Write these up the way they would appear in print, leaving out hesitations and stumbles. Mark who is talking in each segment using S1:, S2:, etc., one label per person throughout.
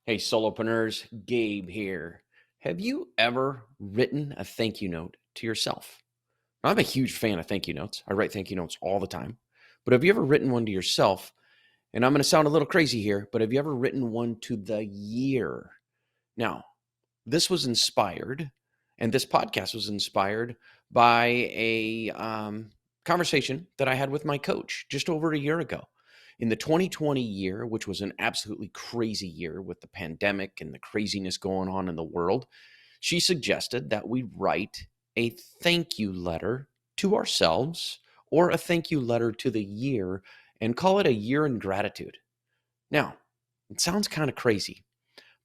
S1: Hey, solopreneurs, Gabe here. Have you ever written a thank you note to yourself? Now, I'm a huge fan of thank you notes. I write thank you notes all the time. But have you ever written one to yourself? And I'm going to sound a little crazy here, but have you ever written one to the year? Now, this was inspired, and this podcast was inspired by a conversation that I had with my coach just over a year ago. In the 2020 year, which was an absolutely crazy year with the pandemic and the craziness going on in the world, she suggested that we write a thank you letter to ourselves or a thank you letter to the year and call it a year in gratitude. Now, it sounds kind of crazy,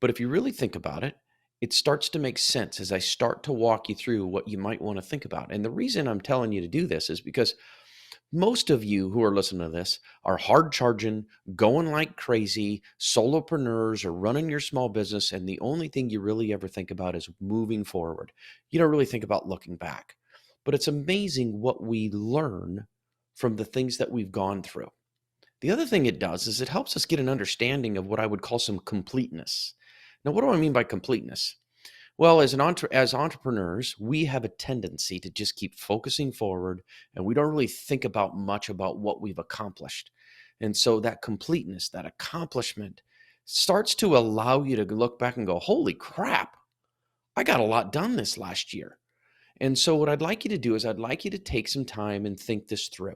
S1: but if you really think about it, it starts to make sense as I start to walk you through what you might want to think about. And the reason I'm telling you to do this is because most of you who are listening to this are hard charging, going like crazy, solopreneurs or running your small business. And the only thing you really ever think about is moving forward. You don't really think about looking back. But it's amazing what we learn from the things that we've gone through. The other thing it does is it helps us get an understanding of what I would call some completeness. Now, what do I mean by completeness? Well, as entrepreneurs, we have a tendency to just keep focusing forward, and we don't really think about much about what we've accomplished. And so that completeness, that accomplishment starts to allow you to look back and go, holy crap, I got a lot done this last year. And so what I'd like you to do is I'd like you to take some time and think this through.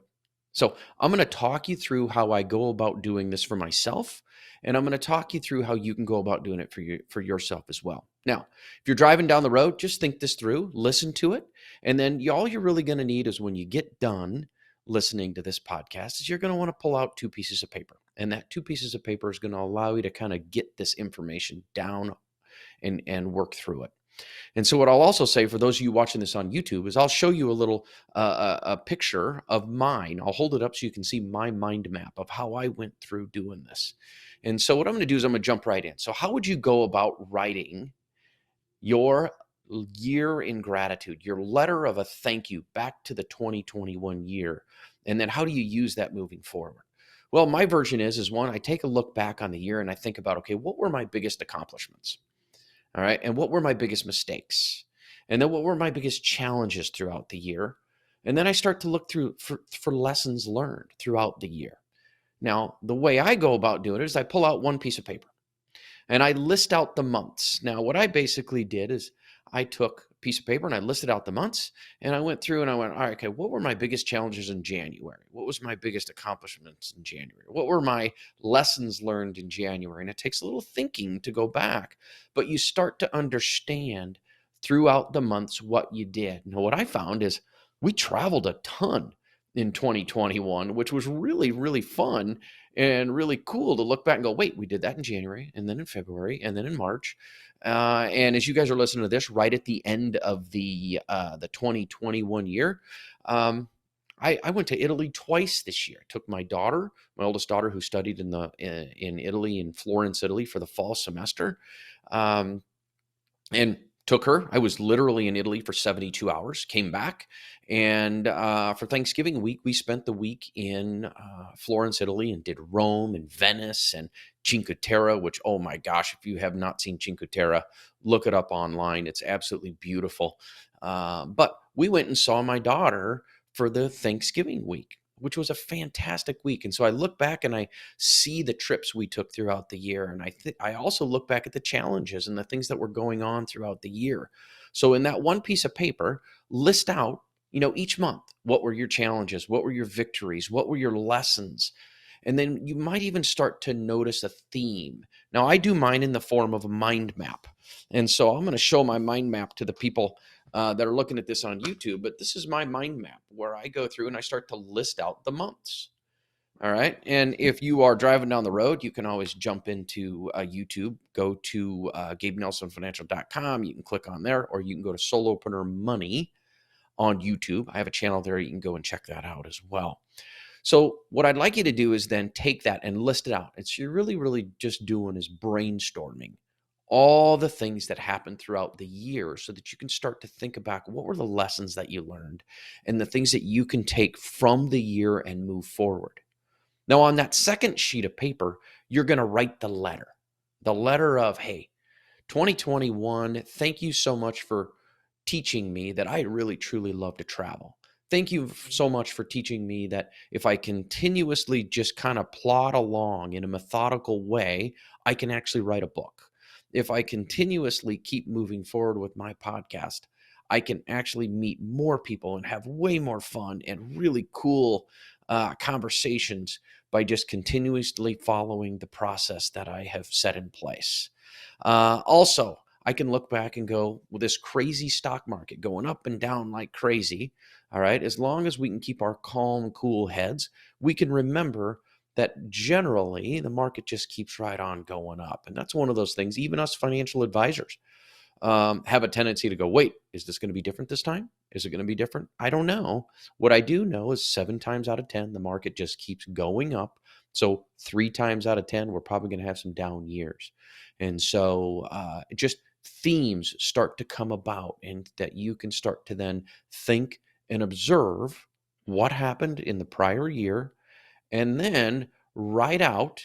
S1: So I'm going to talk you through how I go about doing this for myself, and I'm going to talk you through how you can go about doing it for yourself as well. Now, if you're driving down the road, just think this through, listen to it, and then all you're really going to need is when you get done listening to this podcast is you're going to want to pull out two pieces of paper. And that two pieces of paper is going to allow you to kind of get this information down and work through it. And so what I'll also say for those of you watching this on YouTube is I'll show you a little a picture of mine. I'll hold it up so you can see my mind map of how I went through doing this. And so what I'm going to do is I'm going to jump right in. So how would you go about writing your year in gratitude, your letter of a thank you back to the 2021 year? And then how do you use that moving forward? Well, my version is one, I take a look back on the year and I think about, okay, what were my biggest accomplishments? All right. And what were my biggest mistakes? And then what were my biggest challenges throughout the year? And then I start to look through for lessons learned throughout the year. Now, the way I go about doing it is I pull out one piece of paper and I list out the months. Now, what I basically did is I took a piece of paper and I listed out the months and I went through and I went, all right, okay, what were my biggest challenges in January? What was my biggest accomplishments in January? What were my lessons learned in January? And it takes a little thinking to go back, but you start to understand throughout the months what you did. Now, what I found is we traveled a ton in 2021, which was really, really fun and really cool to look back and go, wait, we did that in January and then in February and then in March. And as you guys are listening to this, right at the end of the 2021 year, I went to Italy twice this year. Took my daughter, my oldest daughter, who studied in Italy, in Florence, Italy, for the fall semester, and took her. I was literally in Italy for 72 hours, came back. And for Thanksgiving week, we spent the week in Florence, Italy, and did Rome and Venice and Cinque Terre, which, oh my gosh, if you have not seen Cinque Terre, look it up online. It's absolutely beautiful. But we went and saw my daughter for the Thanksgiving week, which was a fantastic week. And so I look back and I see the trips we took throughout the year. And I also look back at the challenges and the things that were going on throughout the year. So in that one piece of paper, list out, each month, what were your challenges? What were your victories? What were your lessons? And then you might even start to notice a theme. Now, I do mine in the form of a mind map. And so I'm going to show my mind map to the people that are looking at this on YouTube, but this is my mind map where I go through and I start to list out the months. All right. And if you are driving down the road, you can always jump into YouTube, go to GabeNelsonFinancial.com. You can click on there, or you can go to Solopreneur Money on YouTube. I have a channel there. You can go and check that out as well. So what I'd like you to do is then take that and list it out. It's you're really, really just doing is brainstorming all the things that happened throughout the year so that you can start to think back, what were the lessons that you learned and the things that you can take from the year and move forward. Now, on that second sheet of paper, you're going to write the letter. The letter of, hey, 2021, thank you so much for teaching me that I really truly love to travel. Thank you so much for teaching me that if I continuously just kind of plod along in a methodical way, I can actually write a book. If I continuously keep moving forward with my podcast, I can actually meet more people and have way more fun and really cool conversations by just continuously following the process that I have set in place. Also, I can look back and go, well, this crazy stock market going up and down like crazy. All right. As long as we can keep our calm, cool heads, we can remember that generally the market just keeps right on going up. And that's one of those things, even us financial advisors have a tendency to go, wait, is this going to be different this time? Is it going to be different? I don't know. What I do know is 7 times out of 10, the market just keeps going up. So 3 times out of 10, we're probably going to have some down years. And so just themes start to come about, and that you can start to then think and observe what happened in the prior year, and then write out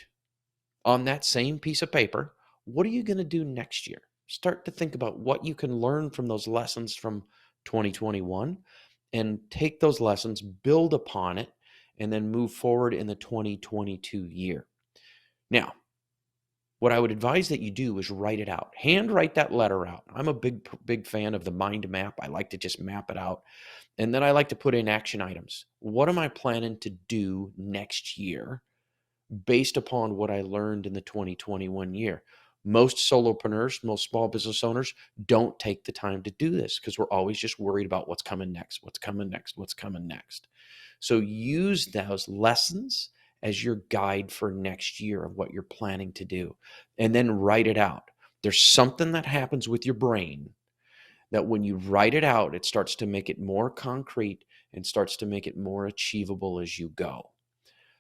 S1: on that same piece of paper, what are you going to do next year? Start to think about what you can learn from those lessons from 2021 and take those lessons, build upon it, and then move forward in the 2022 year. Now, what I would advise that you do is write it out. Handwrite that letter out. I'm a big fan of the mind map. I like to just map it out. And then I like to put in action items. What am I planning to do next year based upon what I learned in the 2021 year? Most solopreneurs, most small business owners don't take the time to do this because we're always just worried about what's coming next, what's coming next, what's coming next. So use those lessons as your guide for next year of what you're planning to do, and then write it out. There's something that happens with your brain that when you write it out, it starts to make it more concrete and starts to make it more achievable as you go.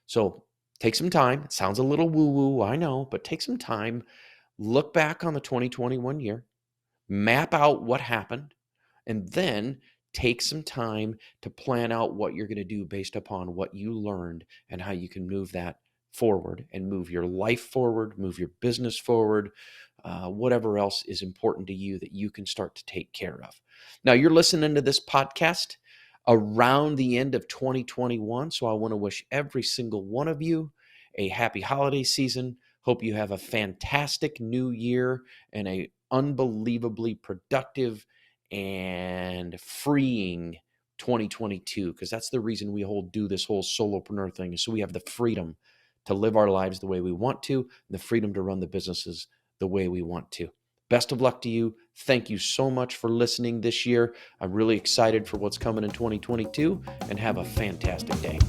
S1: So take some time. It sounds a little woo-woo, I know, but take some time. Look back on the 2021 year, map out what happened, and then take some time to plan out what you're going to do based upon what you learned and how you can move that forward and move your life forward, move your business forward, whatever else is important to you that you can start to take care of. Now, you're listening to this podcast around the end of 2021, so I want to wish every single one of you a happy holiday season. Hope you have a fantastic new year and a unbelievably productive and freeing 2022, because that's the reason we do this whole solopreneur thing, is so we have the freedom to live our lives the way we want to, and the freedom to run the businesses the way we want to. Best of luck to you. Thank you so much for listening this year. I'm really excited for what's coming in 2022, and have a fantastic day.